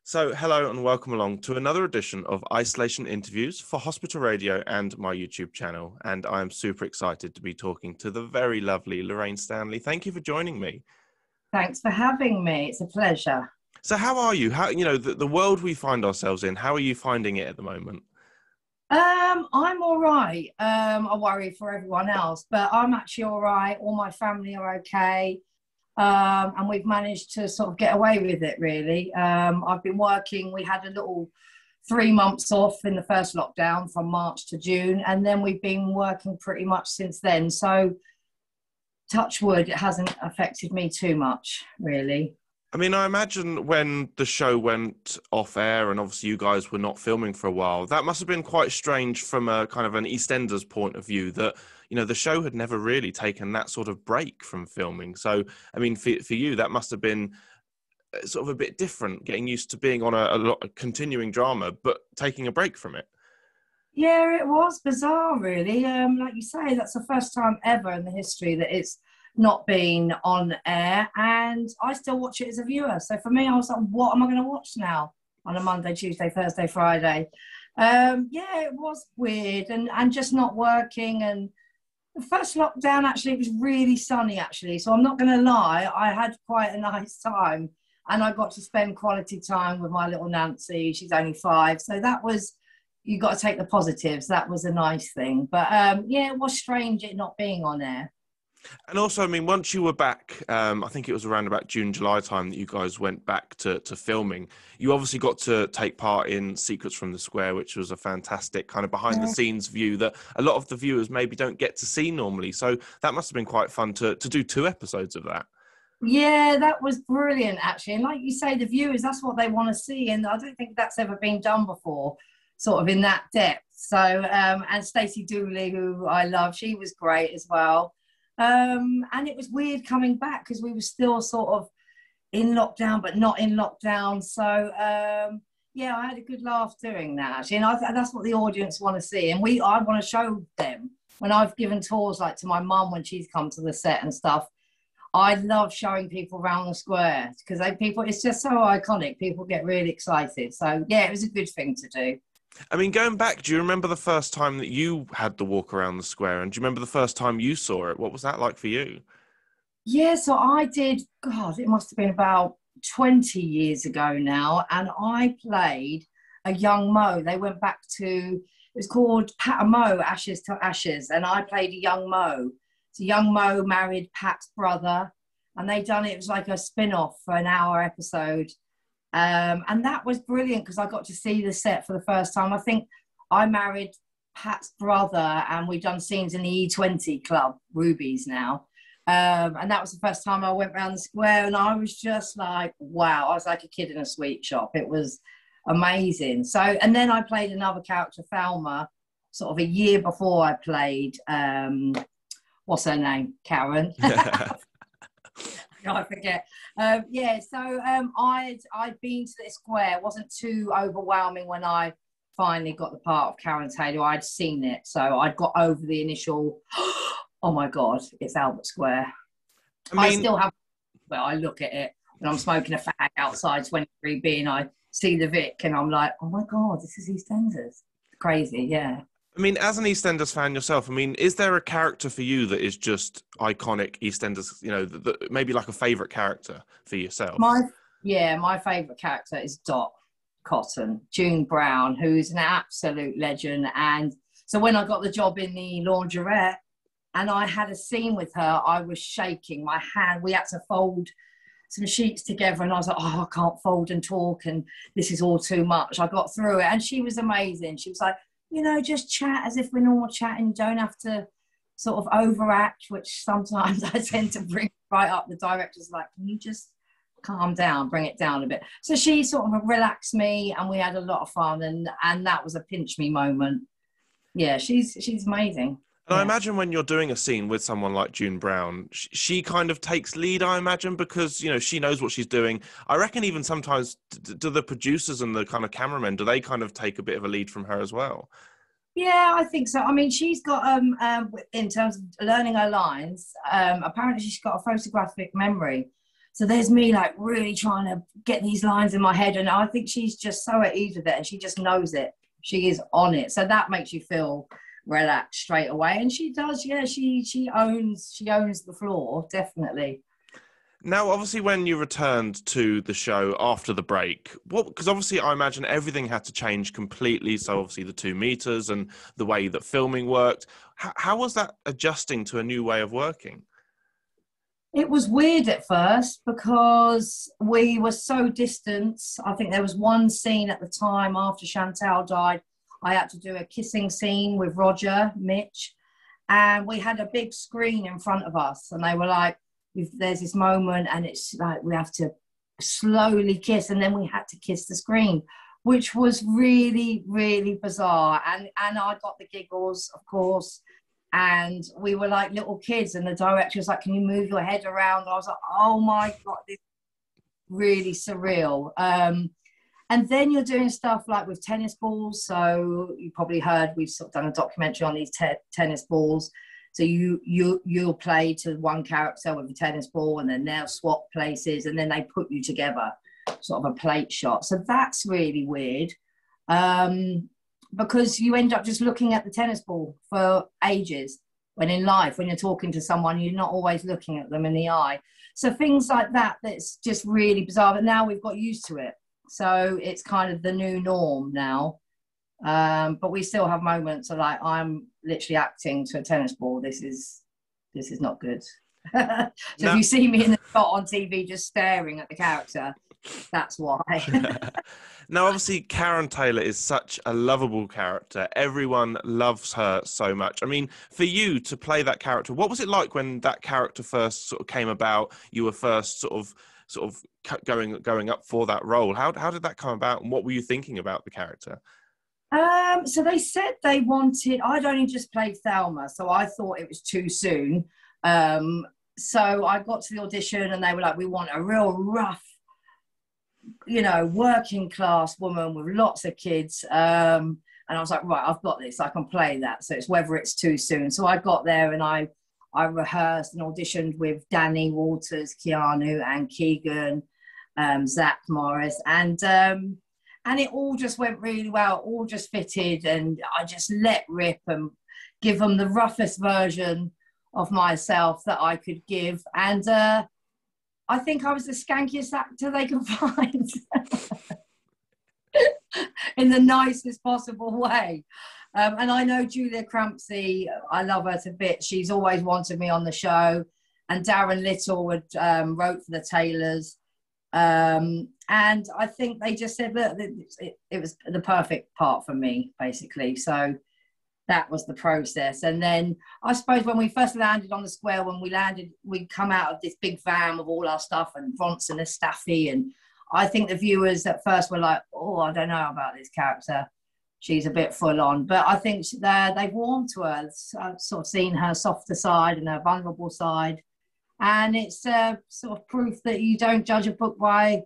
So, hello and welcome along to another edition of Isolation Interviews for Hospital Radio and my YouTube channel. And I'm super excited to be talking to the very lovely Lorraine Stanley. Thank you for joining me. Thanks for having me. It's a pleasure. So, how are you? The world we find ourselves in, how are you finding it at the moment? I'm all right. I worry for everyone else, but I'm actually all right. All my family are okay. And we've managed to sort of get away with it, really. I've been working. We had a little 3 months off in the first lockdown from March to June, and then we've been working pretty much since then. So, touch wood, it hasn't affected me too much, really. I mean, I imagine when the show went off air and obviously you guys were not filming for a while, that must have been quite strange from a kind of an EastEnders point of view that, the show had never really taken that sort of break from filming. So, I mean, for you, that must have been sort of a bit different, getting used to being on a continuing drama, but taking a break from it. Yeah, it was bizarre, really. Like you say, that's the first time ever in the history that it's not been on air, and I still watch it as a viewer. So for me, I was like, what am I going to watch now on a Monday, Tuesday, Thursday, Friday? Yeah, it was weird and just not working. And the first lockdown, actually, it was really sunny, actually. So I'm not going to lie, I had quite a nice time, and I got to spend quality time with my little Nancy. She's only 5. So that was, you got to take the positives. That was a nice thing. But yeah, it was strange it not being on air. And also, I mean, once you were back, I think it was around about June, July time that you guys went back to filming. You obviously got to take part in Secrets from the Square, which was a fantastic kind of behind-the-scenes view that a lot of the viewers maybe don't get to see normally. So that must have been quite fun to do 2 episodes of that. Yeah, that was brilliant, actually. And like you say, the viewers, that's what they want to see. And I don't think that's ever been done before, sort of in that depth. So, and Stacey Dooley, who I love, she was great as well. And it was weird coming back because we were still sort of in lockdown, but not in lockdown. So, yeah, I had a good laugh doing that, actually. And that's what the audience want to see. And I want to show them. When I've given tours, like to my mum when she's come to the set and stuff, I love showing people around the square because it's just so iconic. People get really excited. So, yeah, it was a good thing to do. I mean, going back, do you remember the first time that you had the walk around the square? And do you remember the first time you saw it? What was that like for you? Yeah, so I did, God, it must have been about 20 years ago now. And I played a young Mo. They went back to, it was called Pat and Mo, Ashes to Ashes. And I played a young Mo. So young Mo married Pat's brother. And it was like a spin-off for an hour episode. And that was brilliant because I got to see the set for the first time. I think I married Pat's brother and we've done scenes in the E20 club, Ruby's now. And that was the first time I went around the square and I was just like, wow, I was like a kid in a sweet shop. It was amazing. So, and then I played another character, Thelma, sort of a year before I played, what's her name? Karen. I forget. Yeah, so I'd been to the square. It wasn't too overwhelming when I finally got the part of Karen Taylor. I'd seen it, so I'd got over the initial, oh my God, it's Albert Square. I still have, well, I look at it when I'm smoking a fag outside 23B and I see the Vic and I'm like, oh my God, this is EastEnders. Crazy, yeah. I mean, as an EastEnders fan yourself, I mean, is there a character for you that is just iconic EastEnders, maybe like a favourite character for yourself? My favourite character is Dot Cotton, June Brown, who's an absolute legend. And so when I got the job in the laundrette and I had a scene with her, I was shaking my hand. We had to fold some sheets together and I was like, oh, I can't fold and talk and this is all too much. I got through it and she was amazing. She was like, just chat as if we're normal chatting. Don't have to sort of overact, which sometimes I tend to bring right up. The director's like, can you just calm down, bring it down a bit? So she sort of relaxed me and we had a lot of fun and that was a pinch me moment. Yeah, she's amazing. And I imagine when you're doing a scene with someone like June Brown, she kind of takes lead, I imagine, because, she knows what she's doing. I reckon even sometimes do the producers and the kind of cameramen, do they kind of take a bit of a lead from her as well? Yeah, I think so. I mean, she's got, in terms of learning her lines, apparently she's got a photographic memory. So there's me like really trying to get these lines in my head. And I think she's just so at ease with it and she just knows it. She is on it. So that makes you feel relaxed straight away. And she does, yeah, she owns the floor, definitely. Now, obviously, when you returned to the show after the break, because obviously I imagine everything had to change completely. So obviously the 2 meters and the way that filming worked. How was that adjusting to a new way of working? It was weird at first because we were so distant. I think there was one scene at the time after Chantal died. I had to do a kissing scene with Roger, Mitch, and we had a big screen in front of us. And they were like, there's this moment and it's like we have to slowly kiss, and then we had to kiss the screen, which was really, really bizarre. And I got the giggles, of course. And we were like little kids, and the director was like, can you move your head around? And I was like, oh my God, this is really surreal. And then you're doing stuff like with tennis balls. So you probably heard we've sort of done a documentary on these tennis balls. So you'll play to one character with a tennis ball, and then they'll swap places, and then they put you together, sort of a plate shot. So that's really weird. Because you end up just looking at the tennis ball for ages, when in life, when you're talking to someone, you're not always looking at them in the eye. So things like that, that's just really bizarre. But now we've got used to it. So it's kind of the new norm now. But we still have moments of like, I'm literally acting to a tennis ball. This is not good. So if you see me in the spot on TV just staring at the character, that's why. Now, obviously, Karen Taylor is such a lovable character. Everyone loves her so much. I mean, for you to play that character, what was it like when that character first sort of came about? You were first sort of going up for that role. How did that come about, and what were you thinking about the character? So they said they wanted. I'd only just played Thelma, so I thought it was too soon. So I got to the audition, and they were like, "We want a real rough, working class woman with lots of kids." And I was like, right, I've got this. I can play that. So it's whether it's too soon. So I got there and I rehearsed and auditioned with Danny Walters, Keanu, and Keegan, Zach Morris, and it all just went really well. It all just fitted, and I just let rip and give them the roughest version of myself that I could give. And I think I was the skankiest actor they could find in the nicest possible way. And I know Julia Crampsey, I love her to bits. She's always wanted me on the show. And Darren Little wrote for the Taylors. And I think they just said, look, it was the perfect part for me, basically. So that was the process. And then I suppose when we first landed on the square, we'd come out of this big van with all our stuff and Bronson and Staffy. And I think the viewers at first were like, oh, I don't know about this character. She's a bit full on. But I think they've warmed to her. I've sort of seen her softer side and her vulnerable side. And it's sort of proof that you don't judge a book by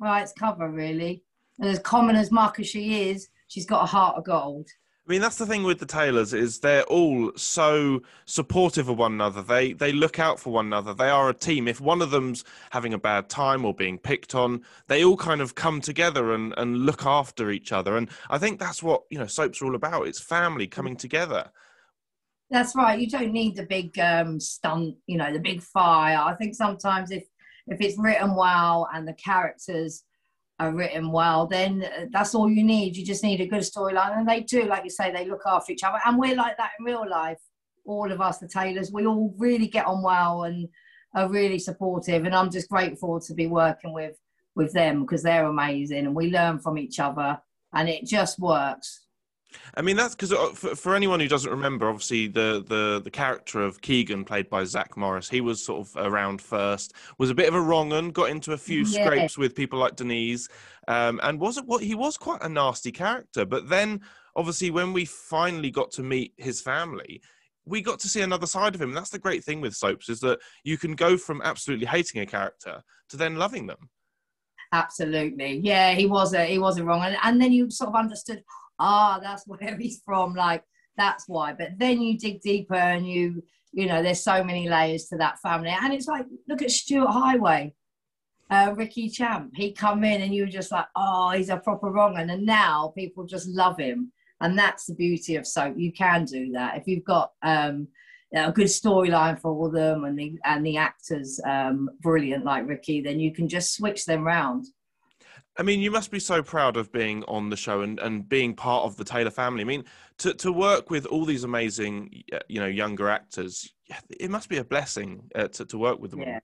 its cover, really. And as common as muck as she is, she's got a heart of gold. I mean, that's the thing with the Taylors, is they're all so supportive of one another. They look out for one another. They are a team. If one of them's having a bad time or being picked on, they all kind of come together and look after each other. And I think that's what, soaps are all about. It's family coming together. That's right. You don't need the big stunt, the big fire. I think sometimes if it's written well and the characters are written well, then that's all you need. You just need a good storyline. And they do, like you say, they look after each other. And we're like that in real life. All of us, the Taylors, we all really get on well and are really supportive. And I'm just grateful to be working with them because they're amazing and we learn from each other and it just works. I mean, that's because for anyone who doesn't remember, obviously the character of Keegan, played by Zach Morris, he was sort of around first, was a bit of a wrong 'un, got into a few scrapes with people like Denise, and he was quite a nasty character. But then, obviously, when we finally got to meet his family, we got to see another side of him. And that's the great thing with soaps, is that you can go from absolutely hating a character to then loving them. Absolutely, yeah, he was a wrong 'un, and then you sort of understood. That's where he's from, like, that's why. But then you dig deeper and there's so many layers to that family. And it's like, look at Stuart Highway. Ricky Champ. He come in and you were just like, oh, he's a proper wrong 'un. And now people just love him. And that's the beauty of soap. You can do that. If you've got a good storyline for all of them and the actors brilliant like Ricky, then you can just switch them round. I mean, you must be so proud of being on the show and being part of the Taylor family. I mean, to work with all these amazing, younger actors, it must be a blessing to work with them. Yeah.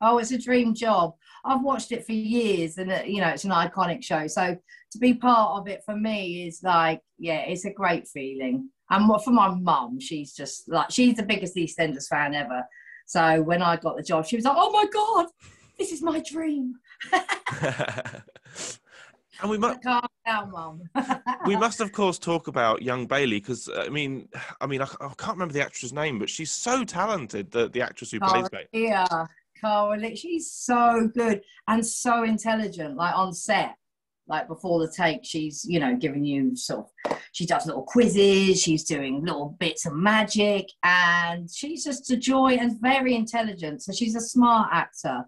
Oh, it's a dream job. I've watched it for years and, it's an iconic show. So to be part of it for me is like, yeah, it's a great feeling. And for my mum, she's just like, she's the biggest EastEnders fan ever. So when I got the job, she was like, oh my God, this is my dream. And we must calm down, Mum. We must, of course, talk about young Bailey because I can't remember the actress' name, but she's so talented. The actress who plays Bailey. Yeah, Cara, she's so good and so intelligent. Like on set, like before the take, she's giving you she does little quizzes. She's doing little bits of magic, and she's just a joy and very intelligent. So she's a smart actor.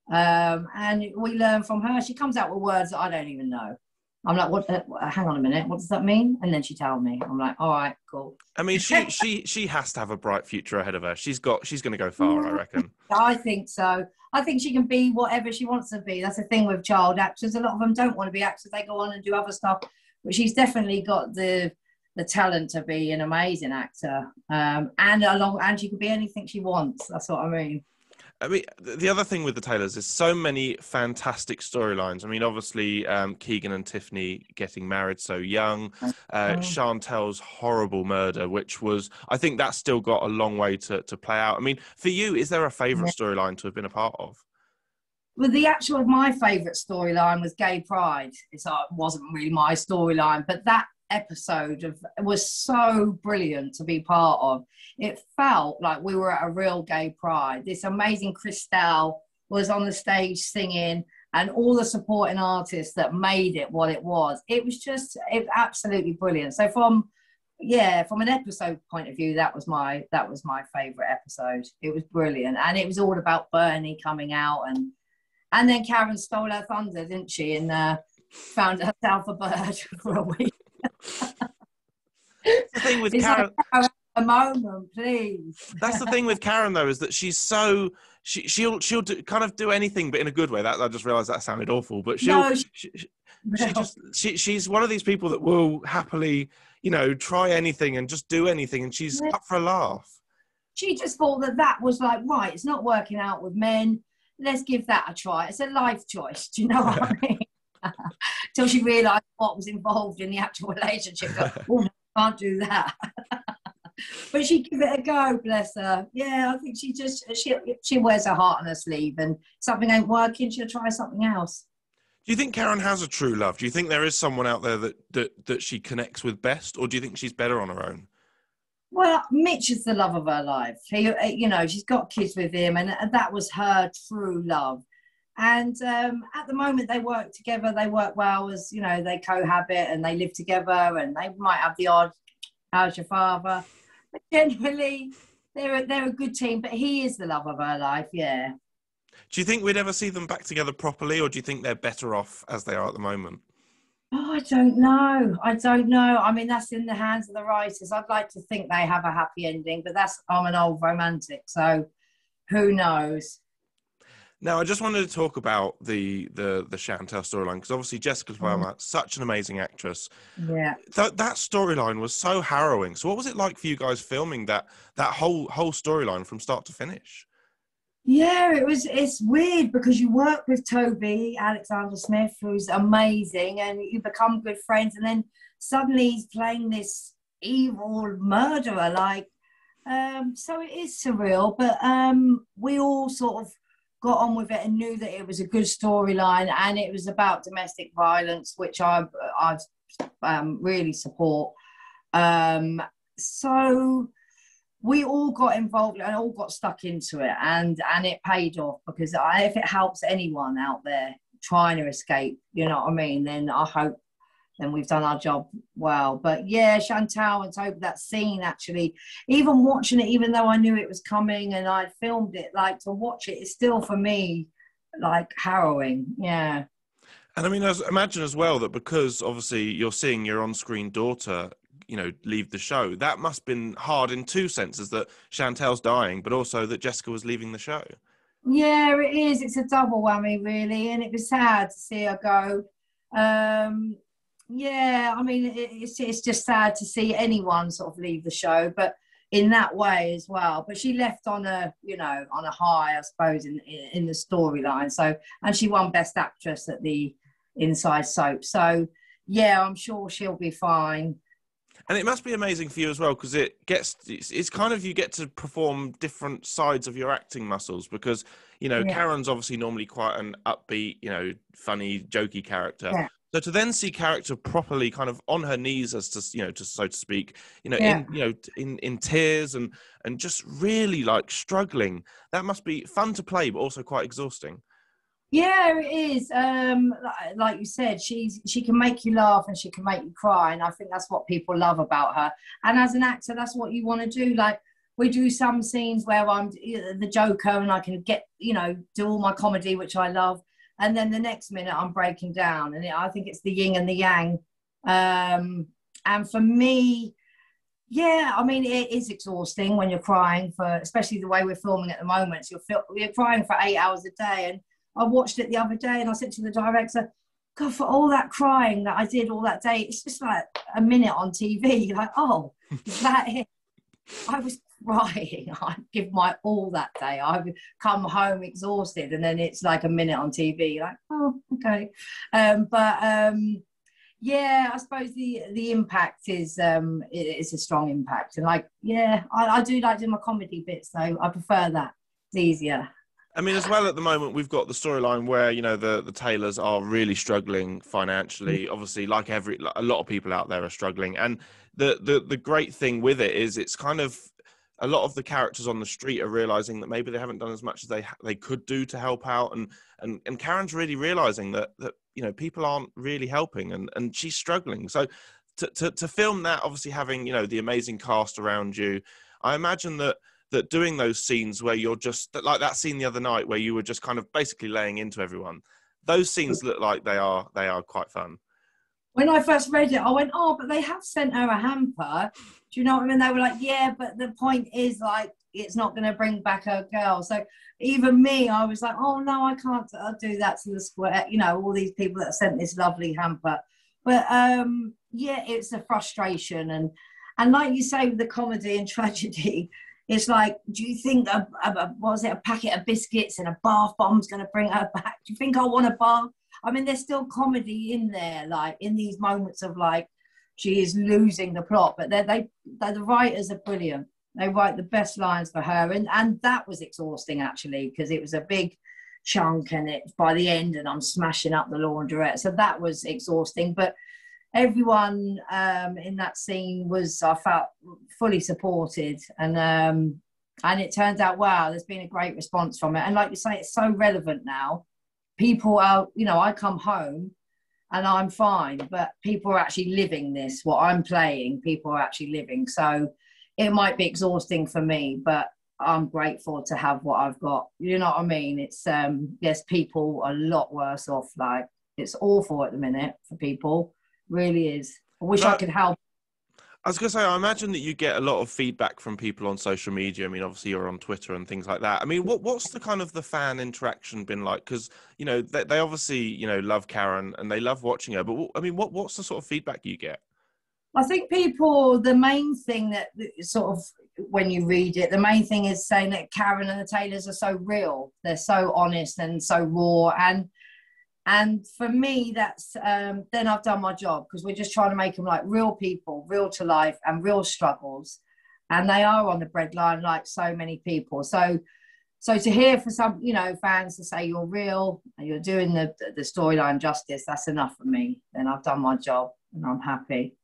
And we learn from her. She comes out with words that I don't even know. I'm like, what? Hang on a minute. What does that mean? And then she tells me. I'm like, all right, cool. I mean, she has to have a bright future ahead of her. She's going to go far, I reckon. I think so. I think she can be whatever she wants to be. That's the thing with child actors. A lot of them don't want to be actors. They go on and do other stuff. But she's definitely got the talent to be an amazing actor. And she can be anything she wants. That's what I mean. I mean, the other thing with the Taylors is so many fantastic storylines. I mean, obviously, Keegan and Tiffany getting married so young, Chantel's horrible murder, which was, I think that's still got a long way to play out. I mean, for you, is there a favourite storyline to have been a part of? Well, my favourite storyline was Gay Pride. It wasn't really my storyline, but that episode was so brilliant to be part of. It felt like we were at a real gay pride. This amazing Christelle was on the stage singing, and all the supporting artists that made it what it was. It was absolutely brilliant. So from an episode point of view, that was my favorite episode. It was brilliant, and it was all about Bernie coming out, and then Karen stole her thunder, didn't she, and found herself a bird for a week. The thing with Karen, like, a moment, please. That's the thing with Karen, though, is that she's so she'll do anything, but in a good way. That I just realised that sounded awful, but she's one of these people that will happily, try anything and just do anything, and she's up for a laugh. She just thought that was like, right, it's not working out with men. Let's give that a try. It's a life choice. Do you know what I mean? Till she realised what was involved in the actual relationship. Oh, I can't do that. But she give it a go, bless her. Yeah, I think she wears her heart on her sleeve, and something ain't working, she'll try something else. Do you think Karen has a true love? Do you think there is someone out there that she connects with best, or do you think she's better on her own? Well, Mitch is the love of her life. She's got kids with him, and that was her true love. And at the moment, they work together. They work well, as they cohabit and they live together, and they might have the odd "how's your father?" But generally, they're a good team. But he is the love of her life. Yeah. Do you think we'd ever see them back together properly, or do you think they're better off as they are at the moment? Oh, I don't know. I mean, that's in the hands of the writers. I'd like to think they have a happy ending, but I'm an old romantic, so who knows? Now, I just wanted to talk about the Chantel storyline, because obviously Jessica Palmer, such an amazing actress. Yeah. That storyline was so harrowing. So what was it like for you guys filming that whole storyline from start to finish? Yeah, it's weird because you work with Toby Alexander Smith, who's amazing, and you become good friends, and then suddenly he's playing this evil murderer, so it is surreal, but we all sort of got on with it and knew that it was a good storyline, and it was about domestic violence, which I really support. So we all got involved and all got stuck into it, and it paid off, because if it helps anyone out there trying to escape, you know what I mean, then I hope then we've done our job well. But yeah, Chantal and Toby, that scene, actually, even watching it, even though I knew it was coming and I'd filmed it, to watch it is still, for me, like harrowing. Yeah. And I mean, imagine as well that because obviously you're seeing your on-screen daughter, you know, leave the show, that must have been hard in two senses, that Chantel's dying, but also that Jessica was leaving the show. Yeah, it is. It's a double whammy, really, and it was sad to see her go. Yeah, I mean, it's just sad to see anyone sort of leave the show, but in that way as well. But she left on a, you know, on a high, I suppose, in the storyline. So, and she won Best Actress at the Inside Soap. So, yeah, I'm sure she'll be fine. And it must be amazing for you as well, because it's kind of, you get to perform different sides of your acting muscles, because, you know, Yeah, Karen's obviously normally quite an upbeat, you know, funny, jokey character. yeah, So to then see character properly kind of on her knees, as to, you know, to, so to speak, yeah. in tears and just really like struggling, that must be fun to play, but also quite exhausting. Yeah, it is. Like you said, she can make you laugh and she can make you cry, and I think that's what people love about her. And as an actor, that's what you want to do. Like we do some scenes where I'm the Joker and I can get, you know, do all my comedy, which I love, and then the next minute I'm breaking down, and I think it's the yin and the yang. And for me, yeah, I mean, it is exhausting when you're crying for, especially the way we're filming at the moment. So you're crying for 8 hours a day. And I watched it the other day and I said to the director, God, for all that crying that I did all that day, it's just like a minute on TV. Like, oh, is that it? I was crying. I give my all that day. I would come home exhausted, and then it's like a minute on TV. Like, oh, okay. Yeah, I suppose the impact is it's a strong impact, and like, yeah, I do like doing my comedy bits though. I prefer that. It's easier. I mean, as well, at the moment, we've got the storyline where, you know, the Taylors are really struggling financially. Obviously, like a lot of people out there are struggling. And the great thing with it is it's kind of, a lot of the characters on the street are realizing that maybe they haven't done as much as they could do to help out. And Karen's really realizing that, you know, people aren't really helping, and she's struggling. So to film that, obviously having, you know, the amazing cast around you, I imagine that doing those scenes where you're just like that scene the other night where you were just kind of basically laying into everyone, those scenes look like they are quite fun. When I first read it, I went, oh, but they have sent her a hamper. Do you know what I mean? They were like, yeah, but the point is, like, it's not going to bring back her girl. So even me, I was like, oh, no, I can't do that to the square. You know, all these people that sent this lovely hamper. But, yeah, it's a frustration. And like you say, with the comedy and tragedy, it's like, do you think a packet of biscuits and a bath bomb's going to bring her back? Do you think I want a bath? I mean, there's still comedy in there, like in these moments of like she is losing the plot, but the writers are brilliant. They write the best lines for her, and that was exhausting actually, because it was a big chunk, and it by the end, and I'm smashing up the laundrette, so that was exhausting. But everyone in that scene was, I felt, fully supported, and it turned out, wow, there's been a great response from it, and like you say, it's so relevant now. People are, you know, I come home and I'm fine, but people are actually living this, what I'm playing, people are actually living. So it might be exhausting for me, but I'm grateful to have what I've got. You know what I mean? It's, yes, people are a lot worse off. Like, it's awful at the minute for people. Really is. I wish I could help. I was going to say, I imagine that you get a lot of feedback from people on social media. I mean, obviously you're on Twitter and things like that. I mean, what's the kind of the fan interaction been like? Because, you know, they obviously, you know, love Karen and they love watching her. But I mean, what's the sort of feedback you get? I think people, the main thing that sort of, when you read it, the main thing is saying that Karen and the Taylors are so real. They're so honest and so raw. And for me, that's then I've done my job, because we're just trying to make them like real people, real to life, and real struggles. And they are on the breadline, like so many people. So to hear for some, you know, fans to say you're real and you're doing the storyline justice, that's enough for me. Then I've done my job and I'm happy.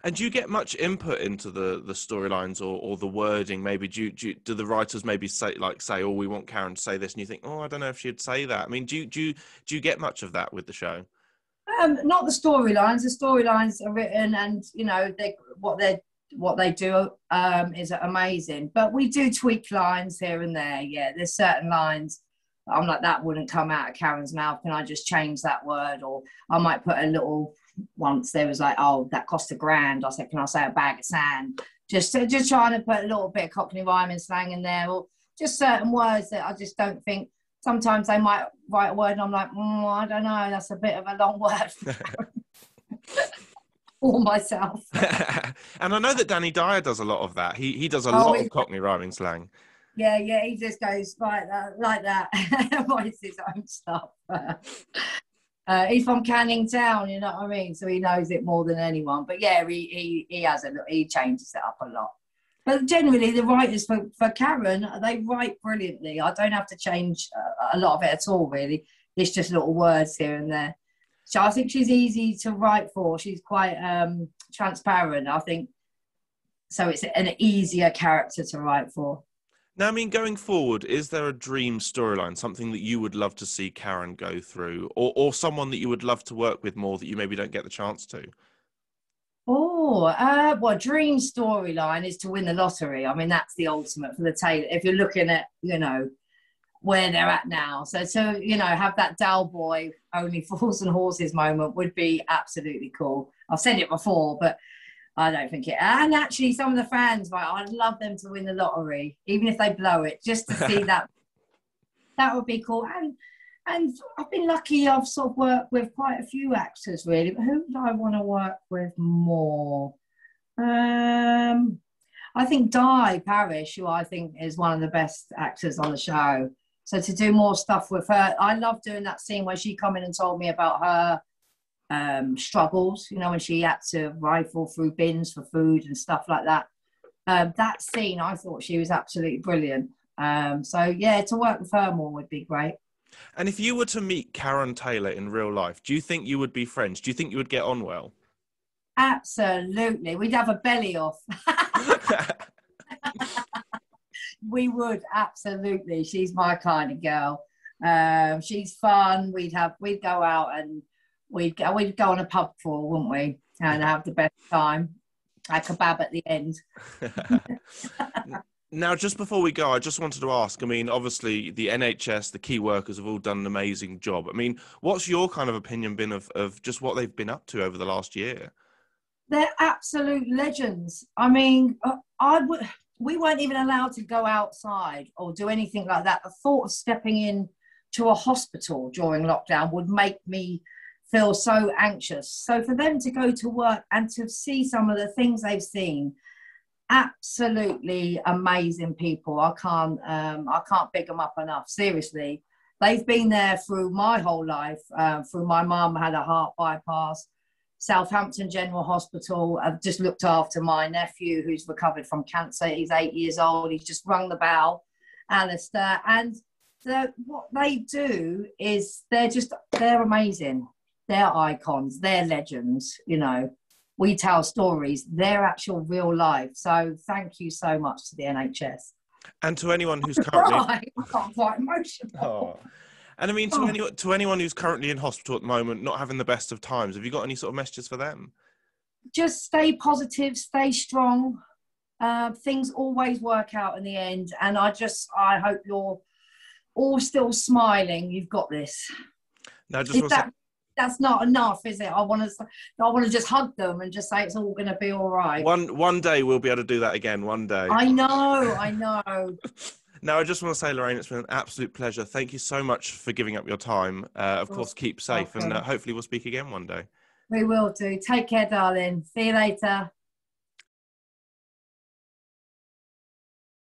And do you get much input into the storylines or the wording? Maybe do the writers maybe say, oh, we want Karen to say this, and you think, oh, I don't know if she'd say that. I mean, do you get much of that with the show? Not the storylines. The storylines are written, and you know what they do is amazing. But we do tweak lines here and there. Yeah, there's certain lines I'm like, that wouldn't come out of Karen's mouth. Can I just change that word? Or I might put a little, once there was like, oh, that cost £1,000. I said, can I say a bag of sand? Just trying to put a little bit of Cockney rhyming slang in there, or just certain words that I just don't think. Sometimes they might write a word and I'm like, I don't know, that's a bit of a long word for myself. And I know that Danny Dyer does a lot of that. He does a lot of Cockney rhyming slang. Yeah, he just goes like that, writes his own stuff. He's from Canning Town, you know what I mean? So he knows it more than anyone. But yeah, he changes it up a lot. But generally, the writers for Karen, they write brilliantly. I don't have to change a lot of it at all, really. It's just little words here and there. So I think she's easy to write for. She's quite transparent, I think. So it's an easier character to write for. Now, I mean, going forward, is there a dream storyline, something that you would love to see Karen go through, or someone that you would love to work with more that you maybe don't get the chance to? Well, dream storyline is to win the lottery. I mean, that's the ultimate for the Taylor. If you're looking at, where they're at now. So have that Dal Boy only fools and horses moment would be absolutely cool. I've said it before, but I don't think it. And actually, some of the fans, right, I'd love them to win the lottery, even if they blow it, just to see that. That would be cool. And I've been lucky. I've sort of worked with quite a few actors, really. But who would I want to work with more? I think Di Parish, who I think is one of the best actors on the show. So to do more stuff with her, I love doing that scene where she come in and told me about her struggles, when she had to rifle through bins for food and stuff like that. That scene, I thought she was absolutely brilliant. To work with her more would be great. And if you were to meet Karen Taylor in real life, do you think you would be friends? Do you think you would get on well? Absolutely. We'd have a belly off. We would, absolutely. She's my kind of girl. She's fun. We'd go out and we'd go on a pub crawl, wouldn't we? And have the best time. A kebab at the end. Now, just before we go, I just wanted to ask, I mean, obviously the NHS, the key workers have all done an amazing job. I mean, what's your kind of opinion been of just what they've been up to over the last year? They're absolute legends. I mean, we weren't even allowed to go outside or do anything like that. The thought of stepping in to a hospital during lockdown would make me feel so anxious. So for them to go to work and to see some of the things they've seen, absolutely amazing people. I can't big them up enough. Seriously, they've been there through my whole life. Through my mum had a heart bypass. Southampton General Hospital. I've just looked after my nephew who's recovered from cancer. He's 8 years old. He's just rung the bell, Alistair. And what they do is they're amazing. They're icons. They're legends. We tell stories. They're actual real life. So thank you so much to the NHS. And to anyone who's currently... I got quite emotional. Oh. And I mean, to anyone who's currently in hospital at the moment, not having the best of times, have you got any sort of messages for them? Just stay positive, stay strong. Things always work out in the end. And I hope you're all still smiling. You've got this. Now, that's not enough, is it? I want to just hug them and just say it's all going to be all right. One day we'll be able to do that again. One day. I know. Now, I just want to say, Lorraine, it's been an absolute pleasure. Thank you so much for giving up your time. Of course, keep safe, and hopefully we'll speak again one day. We will do. Take care, darling. See you later.